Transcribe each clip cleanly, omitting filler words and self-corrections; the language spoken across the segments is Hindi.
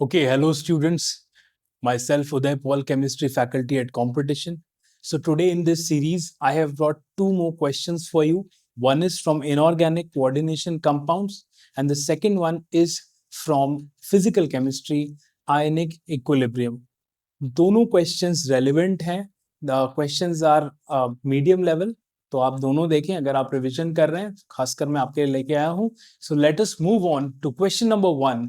Okay, hello students. Myself Uday Paul, chemistry faculty at Competition. So today in this series, I have brought two more questions for you. One is from inorganic coordination compounds, and the second one is from physical chemistry, ionic equilibrium. दोनों क्वेश्चंस रेलिवेंट हैं. The questions are medium level, तो आप दोनों देखें. अगर आप रिवीजन कर रहे हैं, खासकर मैं आपके लिए लेके आया हूं. So let us move on to question number 1.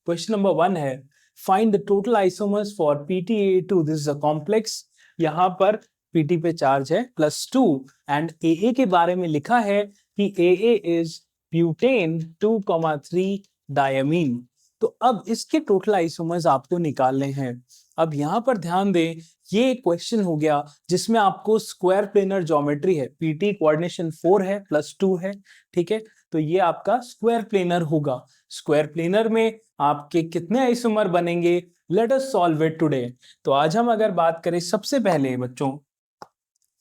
Question number 1 है, find the total isomers for PtAA2. This is a complex. यहाँ पर Pt पे चार्ज है +2 एंड AA के बारे में लिखा है कि AA इज ब्यूटेन 2,3 डायमीन. तो अब इसके टोटल आइसोमर्स आपको निकालने हैं. अब यहां पर ध्यान दें, ये क्वेश्चन हो गया जिसमें आपको स्क्वायर प्लेनर ज्योमेट्री है. पीटी कोऑर्डिनेशन 4 है +2 है. ठीक है, तो ये आपका स्क्वायर प्लेनर होगा. स्क्वायर प्लेनर में आपके कितने आइसोमर बनेंगे? Let us solve it today. तो आज हम अगर बात करें, सबसे पहले बच्चों,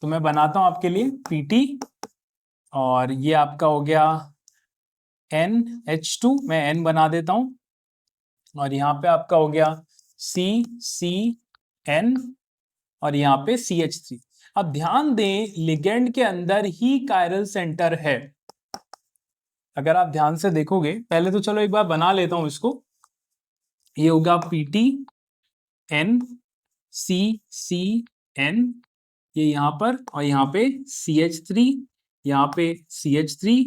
तो मैं बनाता हूं आपके लिए पीटी, और ये आपका हो गया NH2. मैं N बना देता हूं, और यहाँ पे आपका हो गया CCN, और यहाँ पे CH3. अब ध्यान दें, लिगेंड के अंदर ही कायरल सेंटर है. अगर आप ध्यान से देखोगे, पहले तो चलो एक बार बना लेता हूं इसको. ये होगा PT N CCN, ये यहाँ पर, और यहाँ पे CH3, यहाँ पे CH3,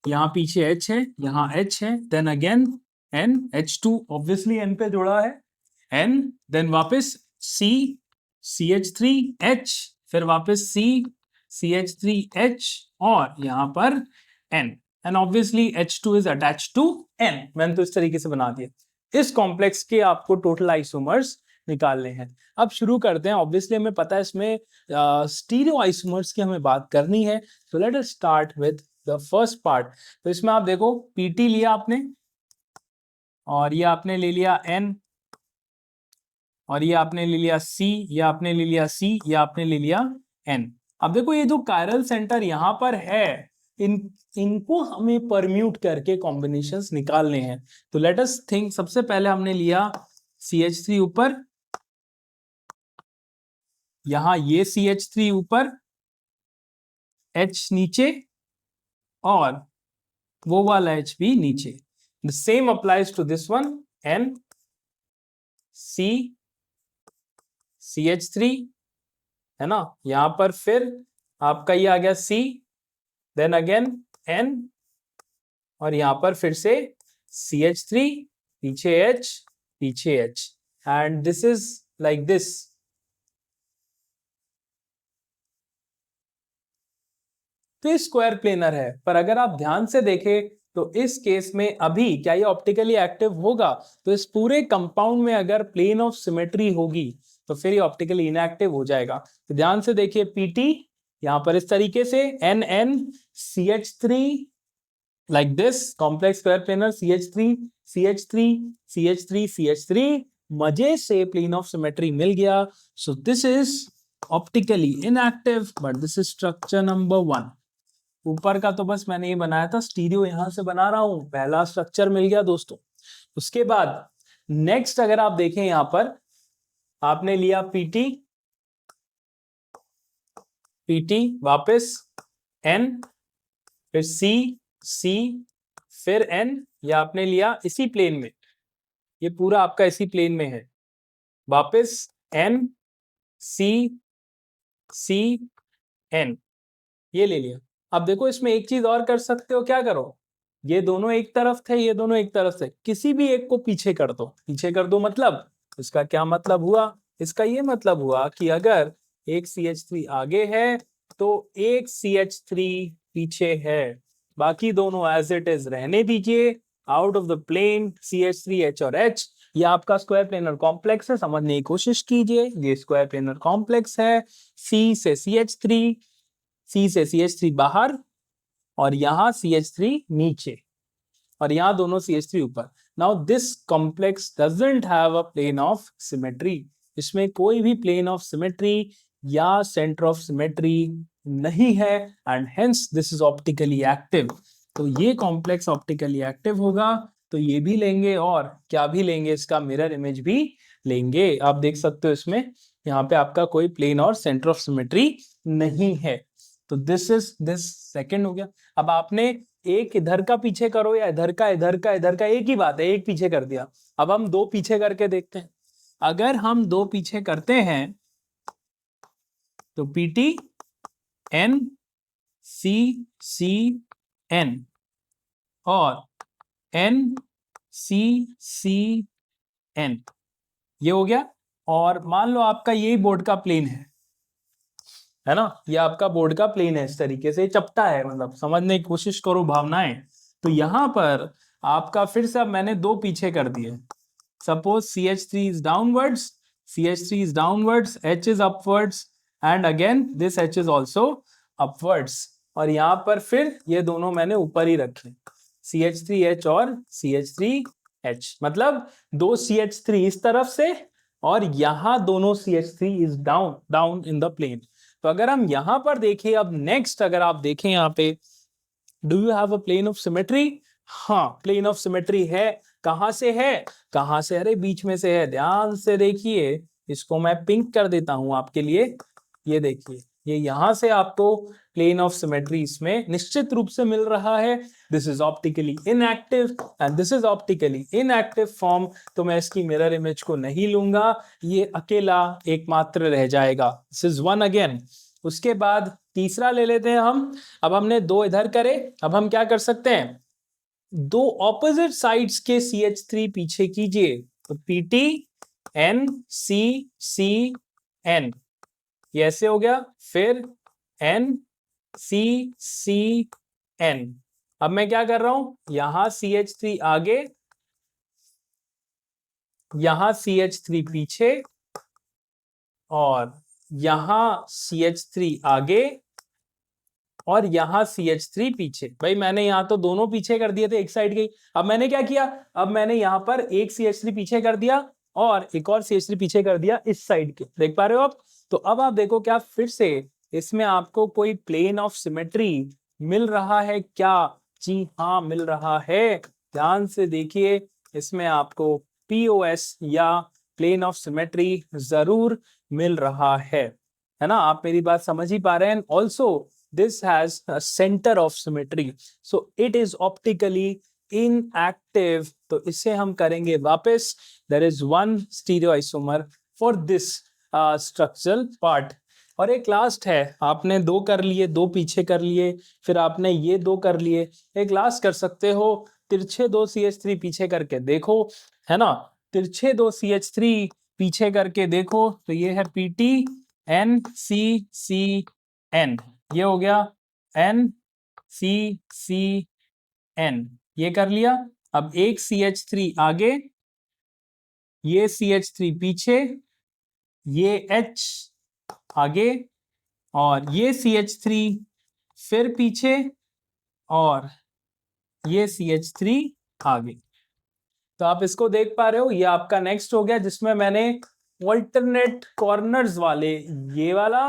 यहाँ पीछे H है, यहाँ H है, then again N H2, obviously N पे जुड़ा है, N, देन वापस C CH3H, फिर वापस C CH3H, और यहाँ पर N, and obviously H2 is attached to N. मैंने तो इस तरीके से बना दिया. इस कॉम्प्लेक्स के आपको टोटल आइसोमर्स निकालने हैं. अब शुरू करते हैं. ऑब्वियसली हमें पता है इसमें स्टीरियो आइसोमर्स की हमें बात करनी है. सो let us start with the first part. तो इसमें आप देखो, PT लिया आपने, और ये आपने ले लिया N, और ये आपने ले लिया C, ये आपने ले लिया C, ये आपने ले लिया N. अब देखो, ये जो कायरल सेंटर यहाँ पर है, इनको हमें परम्यूट करके कॉम्बिनेशंस निकालने हैं. तो लेट अस थिंक. सबसे पहले हमने लिया CH3 ऊपर, यहां ये CH3 ऊपर, H नीचे, और वो वाला H भी नीचे. The same applies to this one, N C CH3, है ना. यहां पर फिर आपका ये आ गया C, देन अगेन N, और यहां पर फिर से CH3, पीछे H, पीछे H, and this is like this. तो ये स्क्वायर प्लेनर है, पर अगर आप ध्यान से देखें तो इस केस में अभी क्या ये ऑप्टिकली एक्टिव होगा? तो इस पूरे कंपाउंड में अगर प्लेन ऑफ सिमेट्री होगी तो फिर ये ऑप्टिकली इनएक्टिव हो जाएगा. तो ध्यान से देखिए, PT यहां पर इस तरीके से, NN CH3, like this complex square planar, CH3 CH3 CH3 CH3, मजे से प्लेन ऑफ सिमेट्री मिल गया. So this is optically inactive, but this is structure number 1. ऊपर का तो बस मैंने ये बनाया था, स्टीरियो यहां से बना रहा हूं. पहला स्ट्रक्चर मिल गया दोस्तों. उसके बाद नेक्स्ट अगर आप देखें, यहां पर आपने लिया PT वापस N, फिर C, फिर N, या आपने लिया इसी प्लेन में, ये पूरा आपका इसी प्लेन में है, वापस N C N, ये ले लिया. अब देखो, इसमें एक चीज और कर सकते हो. क्या करो, ये दोनों एक तरफ थे, ये दोनों एक तरफ थे, किसी भी एक को पीछे कर दो. पीछे कर दो मतलब इसका क्या मतलब हुआ? इसका ये मतलब हुआ कि अगर एक CH3 आगे है तो एक CH3 पीछे है. बाकी दोनों एज इट इज रहने दीजिए. Out of the plane CH3 H और H, ये आपका स्क्वायर प्लेनर कॉम्प्लेक्स है. समझने की कोशिश कीजिए, ये स्क्वायर प्लेनर कॉम्प्लेक्स है. C से CH3 बाहर, और यहां CH3 नीचे, और यहां दोनों CH3 ऊपर. Now this complex doesn't have a plane of symmetry. इसमें कोई भी प्लेन ऑफ सिमेट्री या सेंटर ऑफ सिमेट्री नहीं है, and hence this is optically active. तो ये कॉम्प्लेक्स ऑप्टिकली एक्टिव होगा. तो ये भी लेंगे और क्या भी लेंगे, इसका मिरर इमेज भी लेंगे। आप देख सकते हो इसमें यहाँ पे आपका कोई प्लेन और सेंटर ऑफ सिमेट्री नहीं है। तो दिस सेकंड हो गया। अब आपने एक इधर का पीछे करो या इधर का एक ही बात है, एक पीछे कर दिया। अब हम दो पीछे करके देखते हैं। अगर हम दो पीछे करते हैं तो PT N C N और N C N, ये हो गया। और मान लो आपका यही बोर्ड का प्लेन है ना, ये आपका बोर्ड का प्लेन है, इस तरीके से चपटा है, मतलब समझने की कोशिश करो भावनाएं। तो यहां पर आपका फिर से अब मैंने दो पीछे कर दिए। Suppose CH3 is downwards, CH3 is downwards, H is upwards and again this H is also upwards। और यहाँ पर फिर ये दोनों मैंने ऊपर ही रखे, CH3H और CH3H, मतलब दो CH3 इस तरफ से और यहाँ दोनों CH3 is down in the plane। तो अगर हम यहाँ पर देखें, अब नेक्स्ट अगर आप देखें यहाँ पे, do you have a plane of symmetry? हाँ, प्लेन ऑफ सिमेट्री है। कहां से है? कहां से? अरे बीच में से है। ध्यान से देखिए, इसको मैं पिंक कर देता हूं आपके लिए। ये देखिए, ये यहां से आपको प्लेन ऑफ सिमेट्री इसमें निश्चित रूप से मिल रहा है। This is optically inactive and this is optically inactive form. तो मैं इसकी मिरर इमेज को नहीं लूंगा, ये अकेला एकमात्र रह जाएगा। This is one again. उसके बाद तीसरा ले लेते हैं हम। अब हमने दो इधर करे, अब हम क्या कर सकते हैं, दो ऑपोजिट साइड्स के CH3 पीछे कीजिए। तो PT N C N, ये ऐसे हो गया। फिर N C N। अब मैं क्या कर रहा हूं, यहां CH3 आगे, यहां CH3 पीछे और यहां CH3 आगे और यहां CH3 पीछे। भाई मैंने यहां तो दोनों पीछे कर दिए थे एक साइड के। अब मैंने क्या किया, अब मैंने यहां पर एक CH3 पीछे कर दिया और एक और CH3 पीछे कर दिया इस साइड के। देख पा रहे हो आप? तो अब आप देखो क्या फिर से इसमें आपको कोई प्लेन ऑफ सिमेट्री मिल रहा है क्या? जी हाँ, मिल रहा है। ध्यान से देखिए, इसमें आपको POS या प्लेन ऑफ सिमेट्री जरूर मिल रहा है ना? आप मेरी बात समझ ही पा रहे हैं। Also this has a center of symmetry, so it is optically inactive। तो इसे हम करेंगे वापस। there is one stereoisomer for this structural part। और एक लास्ट है, आपने दो कर लिए, दो पीछे कर लिए, फिर आपने ये दो कर लिए, एक लास्ट कर सकते हो, तिरछे दो CH3 पीछे करके देखो, है ना? तिरछे दो CH3 पीछे करके देखो। तो ये है PT N C N, ये हो गया N C N, ये कर लिया। अब एक CH3 आगे, ये CH3 पीछे, ये H आगे और ये CH3 फिर पीछे और ये CH3 आगे। तो आप इसको देख पा रहे हो, ये आपका नेक्स्ट हो गया, जिसमें मैंने ऑल्टरनेट कॉर्नर्स वाले ये वाला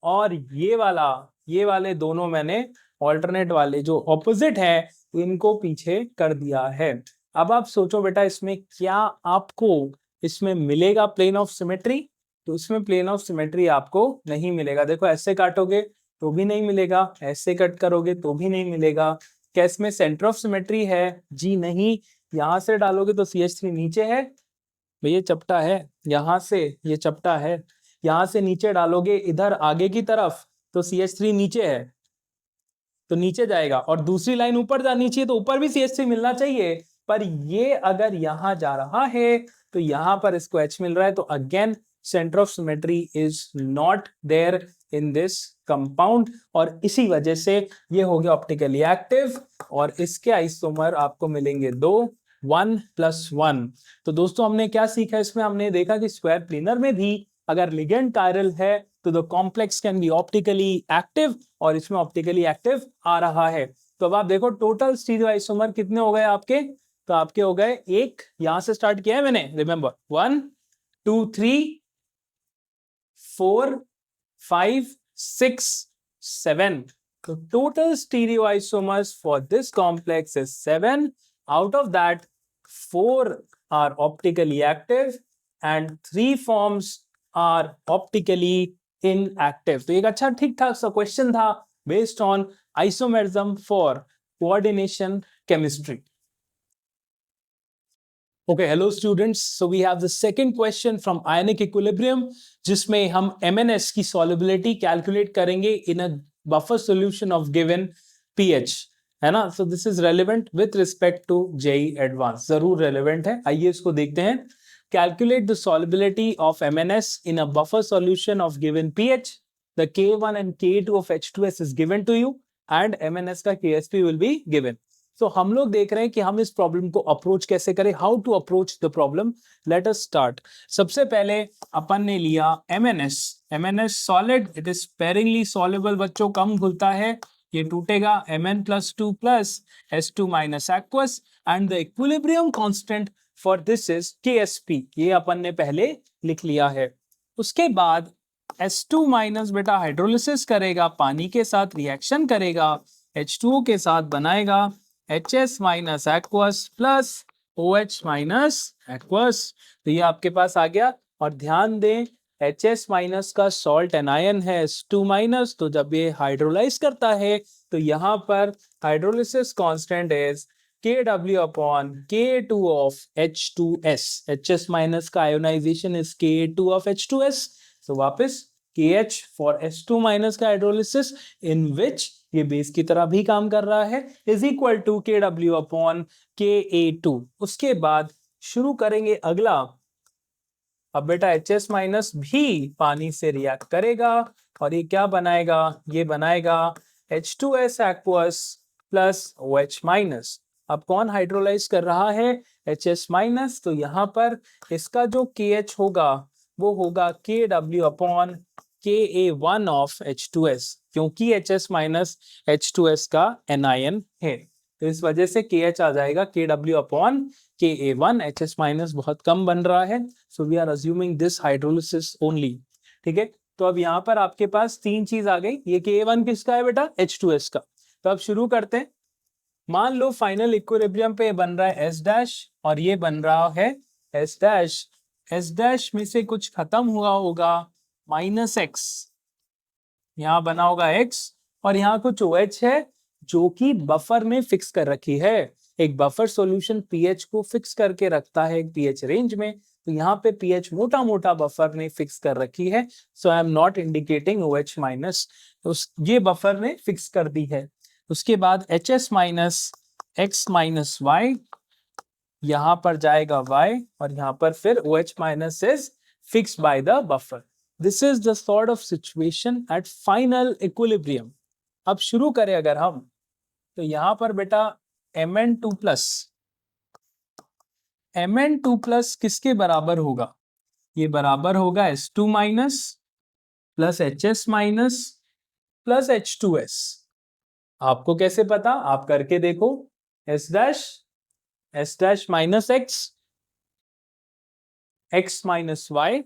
और ये वाले दोनों मैंने ऑल्टरनेट वाले जो ऑपोजिट है इनको पीछे कर दिया है। अब आप सोचो बेटा, इसमें क्या आपको इसमें मिलेगा प्लेन ऑफ सिमेट्री? तो इसमें प्लेन ऑफ सिमेट्री आपको नहीं मिलेगा। देखो ऐसे काटोगे तो भी नहीं मिलेगा, ऐसे कट करोगे तो भी नहीं मिलेगा। क्या इसमें सेंटर ऑफ सिमेट्री है? जी नहीं। यहां से डालोगे तो CH3 नीचे है, ये चपटा है, यहां से ये चपटा है। यहां से नीचे डालोगे इधर आगे की तरफ तो CH3 नीचे है, तो नीचे जाएगा। और दूसरी लाइन ऊपर जानी चाहिए तो ऊपर भी CH3 मिलना चाहिए, पर ये अगर यहां जा रहा है तो यहां पर इसको H मिल रहा है। तो again centre of symmetry is not there in this compound, और इसी वजह से ये हो गया ऑप्टिकली एक्टिव। और इसके आइसोमर आपको मिलेंगे दो, 1+1। तो दोस्तों हमने क्या सीखा इसमें? हमने देखा कि स्क्वायर प्लेनर में भी अगर लिगेंड कायरल है तो the complex can be optically active, और इसमें ऑप्टिकली एक्टिव आ रहा है। तो अब आप देखो टोटल स्टीरियो आइसोमर कितने हो गए आपके? तो आपके हो गए, एक यहां से स्टार्ट किया है मैंने, रिमेंबर, 1 2 3 4 5 6 7। तो total stereoisomers for this complex is 7. Out of that 4 are optically active and 3 forms are optically inactive. तो एक अच्छा ठीक ठाक सा क्वेश्चन था based on isomerism for coordination chemistry. Okay, hello students. So we have the second question from ionic equilibrium, जिसमें हम MnS की solubility calculate करेंगे in a buffer solution of given pH, है ना? So this is relevant with respect to JEE Advanced. जरूर relevant है. आइए इसको देखते हैं. Calculate the solubility of MnS in a buffer solution of given pH. The K1 and K2 of H2S is given to you and MnS का KSP will be given. तो हम लोग देख रहे हैं कि हम इस प्रॉब्लम को अप्रोच कैसे करें, how to approach the problem. Let us start. सबसे पहले अपन ने लिया MnS solid, it is sparingly soluble बच्चों, कम घुलता है, ये टूटेगा. Mn+2 plus S2 minus aqueous and the equilibrium constant for this is KSP. ये अपन ने पहले लिख लिया है. उसके बाद S2 माइनस बेटा हाइड्रोलिसिस करेगा, पानी के साथ रिएक्शन करेगा, H2O के साथ बनाएगा HS minus aqueous plus OH minus aqueous. तो ये आपके पास आ गया. और ध्यान दें HS माइनस का सॉल्ट एनायन है S2 माइनस, तो जब ये हाइड्रोलाइज करता है तो यहाँ पर hydrolysis constant is Kw upon K2 of H2S. HS minus का ionization is K2 of H2S. तो वापस KH फॉर S2 माइनस का हाइड्रोलिसिस इन विच ये बेस की तरह भी काम कर रहा है is equal to KW upon KA2. उसके बाद शुरू करेंगे अगला. अब बेटा HS माइनस भी पानी से रिएक्ट करेगा और ये क्या बनाएगा, ये बनाएगा H2S aqueous plus OH minus. अब कौन हाइड्रोलाइज कर रहा है, HS माइनस. तो यहाँ पर इसका जो KH होगा वो होगा KW upon Ka1 of H2S, क्योंकि HS माइनस H2S का एनायन है, तो इस वजह से KH आ जाएगा KW upon Ka1. HS minus बहुत कम बन रहा है, so we are assuming this hydrolysis only. ठीक है. तो अब यहाँ पर आपके पास तीन चीज आ गई. ये Ka1 किसका है बेटा, H2S का. तो अब शुरू करते हैं. मान लो फाइनल इक्विलिब्रियम पे बन रहा है S डैश और ये बन रहा है S डैश. S डैश में से कुछ खत्म हुआ होगा माइनस एक्स, यहाँ बना होगा x, और यहाँ कुछ OH है जो कि बफर में फिक्स कर रखी है. एक बफर सॉल्यूशन pH को फिक्स करके रखता है एक pH रेंज में, तो यहाँ पे pH मोटा मोटा बफर ने फिक्स कर रखी है. So I am not indicating OH minus, ये बफर ने फिक्स कर दी है. उसके बाद HS minus x minus y, यहाँ पर जाएगा y और यहाँ पर फिर OH minus is fix by the buffer. This is the sort of situation at final equilibrium. अब शुरू करें अगर हम, तो यहां पर बेटा Mn2 प्लस किसके बराबर होगा, ये बराबर होगा S2 minus plus HS minus plus H2S. आपको कैसे पता, आप करके देखो. S dash minus x minus y,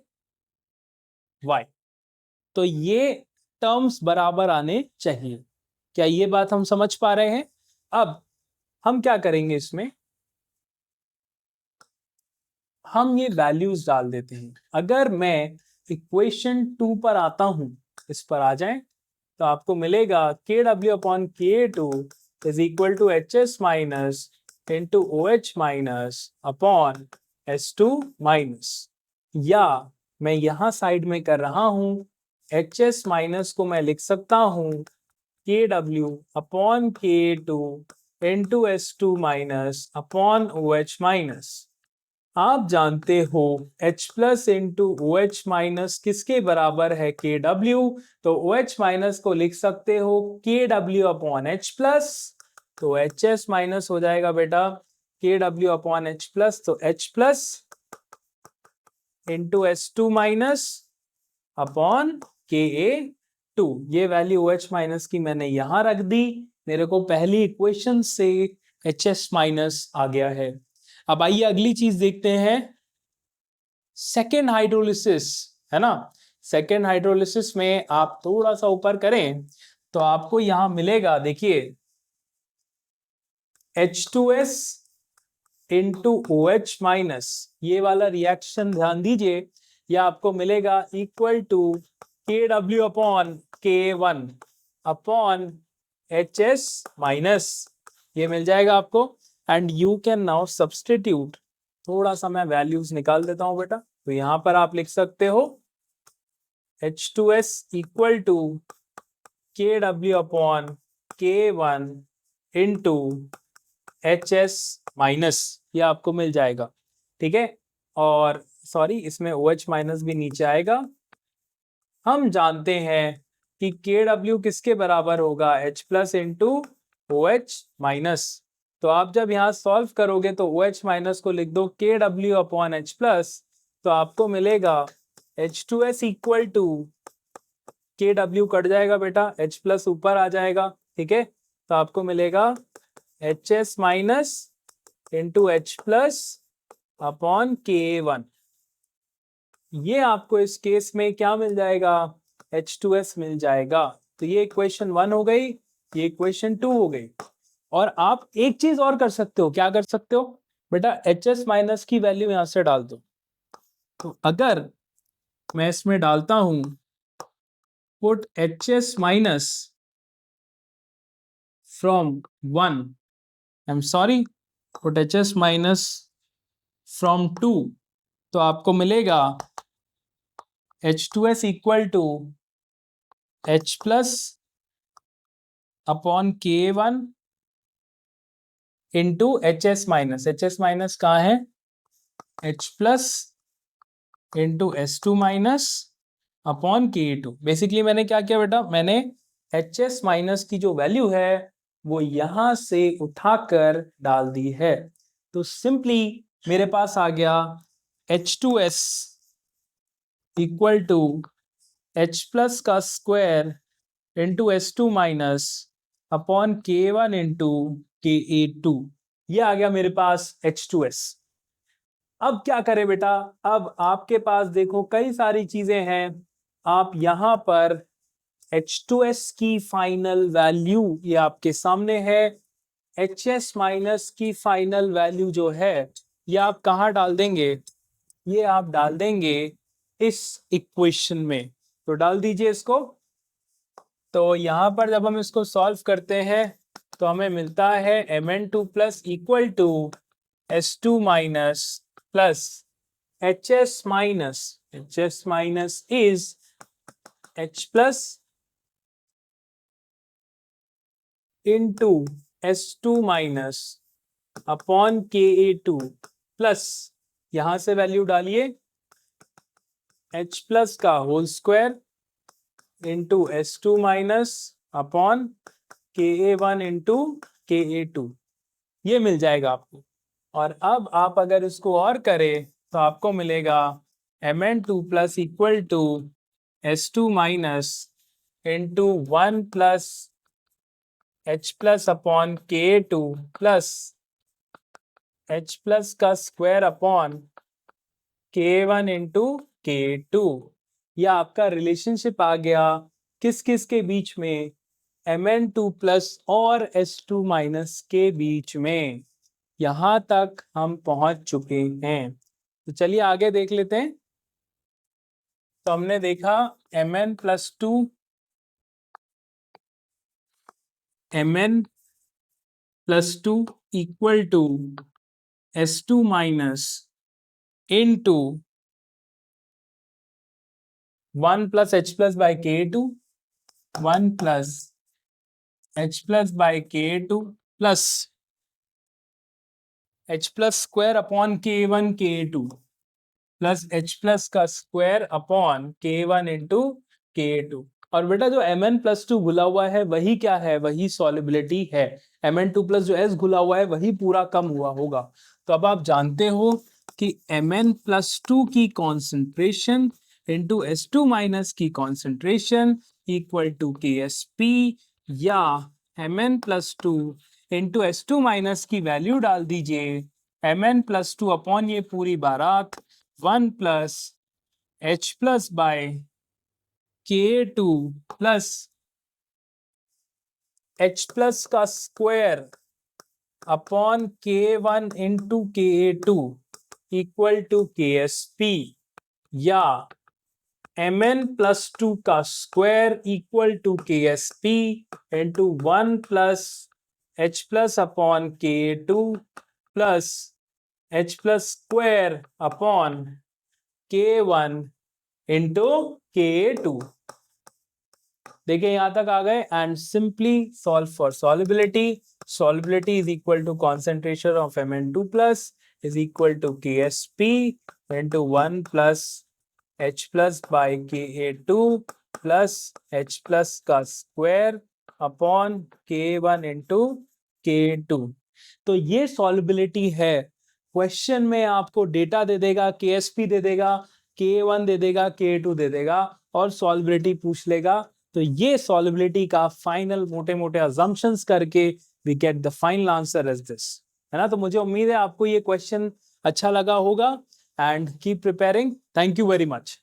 तो ये टर्म्स बराबर आने चाहिए. क्या ये बात हम समझ पा रहे हैं. अब हम क्या करेंगे, इसमें हम ये वैल्यूज डाल देते हैं. अगर मैं इक्वेशन 2 पर आता हूं, इस पर आ जाएं, तो आपको मिलेगा KW upon Ka2 is equal to HS minus into OH minus upon S2 minus. या मैं यहां साइड में कर रहा हूं, HS माइनस को मैं लिख सकता हूं KW upon Ka2 into S2 minus upon OH minus. आप जानते हो H plus into OH minus किसके बराबर है, KW. तो OH माइनस को लिख सकते हो KW अपॉन H प्लस, तो HS माइनस हो जाएगा बेटा KW अपॉन H प्लस, तो H plus into S2 minus upon Ka2. ये वैल्यू OH माइनस की मैंने यहां रख दी. मेरे को पहली इक्वेशन से HS माइनस आ गया है. अब आइए अगली चीज देखते हैं, सेकेंड हाइड्रोलिसिस, है ना. सेकेंड हाइड्रोलिसिस में आप थोड़ा सा ऊपर करें तो आपको यहां मिलेगा, देखिए H2S into O H minus, ये वाला रिएक्शन ध्यान दीजिए, यह आपको मिलेगा इक्वल टू के W upon K one upon H S minus, ये मिल जाएगा आपको। And you can now substitute, थोड़ा सा मैं वैल्यूज निकाल देता हूं बेटा, तो यहां पर आप लिख सकते हो H2S इक्वल टू के W upon K one into H S minus, ये आपको मिल जाएगा। ठीक है, और सॉरी इसमें ओ एच माइनस भी नीचे आएगा। हम जानते हैं कि के डब्ल्यू किसके बराबर होगा, H plus into O H minus. तो आप जब यहाँ सॉल्व करोगे तो ओ एच माइनस को लिख दो के डब्ल्यू अपॉन एच प्लस, तो आपको मिलेगा H2S इक्वल टू, के डब्ल्यू कट जाएगा बेटा, एच प्लस ऊपर आ जाएगा। ठीक है, तो आपको मिलेगा H S minus into H plus upon K one. ये आपको इस केस में क्या मिल जाएगा, H2S मिल जाएगा। तो ये इक्वेशन 1 हो गई, ये इक्वेशन 2 हो गई। और आप एक चीज और कर सकते हो, क्या कर सकते हो बेटा, HS माइनस की वैल्यू यहां से डाल दो। तो अगर मैं इसमें डालता हूं put HS minus from 1, I am sorry, put HS minus from 2, तो आपको मिलेगा H2S equal to H plus upon K one into H S minus कहाँ है, H plus into S two minus upon K two. Basically मैंने क्या किया बेटा, मैंने एच एस माइनस की जो वैल्यू है वो यहां से उठाकर डाल दी है। तो सिंपली मेरे पास आ गया H2S equal to H plus का square into S two minus upon K one into K A to, ये आ गया मेरे पास H2S। अब क्या करें बेटा, अब आपके पास देखो कई सारी चीजें हैं, आप यहां पर H2S की फाइनल वैल्यू ये आपके सामने है, HS माइनस की फाइनल वैल्यू जो है ये आप कहाँ डाल देंगे, ये आप डाल देंगे इस इक्वेशन में। तो डाल दीजिए इसको। तो यहाँ पर जब हम इसको सॉल्व करते हैं तो हमें मिलता है Mn2 plus equal to S2 minus plus HS minus is H plus into S2 minus upon Ka2 plus, यहां से वैल्यू डालिए H प्लस का whole square into S2 minus upon Ka1 into Ka2, ये मिल जाएगा आपको। और अब आप अगर इसको और करें तो आपको मिलेगा Mn2 plus equal to S2 minus into 1 plus H plus upon Ka2 plus H plus का square upon K1 into K2। यह आपका रिलेशनशिप आ गया किस किस के बीच में, Mn2 प्लस और S2 माइनस के बीच में। यहां तक हम पहुंच चुके हैं, तो चलिए आगे देख लेते हैं। तो हमने देखा Mn plus two, Mn plus two equal to S2 minus into 1 plus H plus by K2, 1 plus H plus by K2 plus H plus square upon K1 K2 plus H plus का square upon K1 into K2। और बेटा जो Mn प्लस टू घुला हुआ है वही क्या है, वही सॉलिबिलिटी है। Mn2 प्लस जो S घुला हुआ है वही पूरा कम हुआ होगा। तो अब आप जानते हो कि Mn प्लस टू की कॉन्सेंट्रेशन इंटू S2 माइनस की कॉन्सेंट्रेशन इक्वल टू KSP, या Mn plus two into S2 minus की वैल्यू डाल दीजिए, Mn प्लस टू अपॉन ये पूरी बारात 1 plus H plus by K2 plus H plus का square upon K1 into Ka2 equal to KSP या Mn+2 का square equal to KSP into 1 plus H plus upon Ka2 plus H plus square upon K1 into Ka2। देखिए यहां तक आ गए and simply solve for solubility. Solubility is equal to concentration of Mn2 plus is equal to KSP into 1 plus H plus by Ka2 plus H plus का square upon K1 into K2। तो ये सॉल्युबिलिटी है। क्वेश्चन में आपको डेटा दे देगा, KSP दे देगा, K1 दे देगा, K2 दे देगा और सॉल्युबिलिटी पूछ लेगा। तो ये सॉल्युबिलिटी का फाइनल मोटे मोटे अजम्पशंस करके we get the final answer as this, है ना। तो मुझे उम्मीद है आपको ये क्वेश्चन अच्छा लगा होगा and keep preparing. Thank you very much.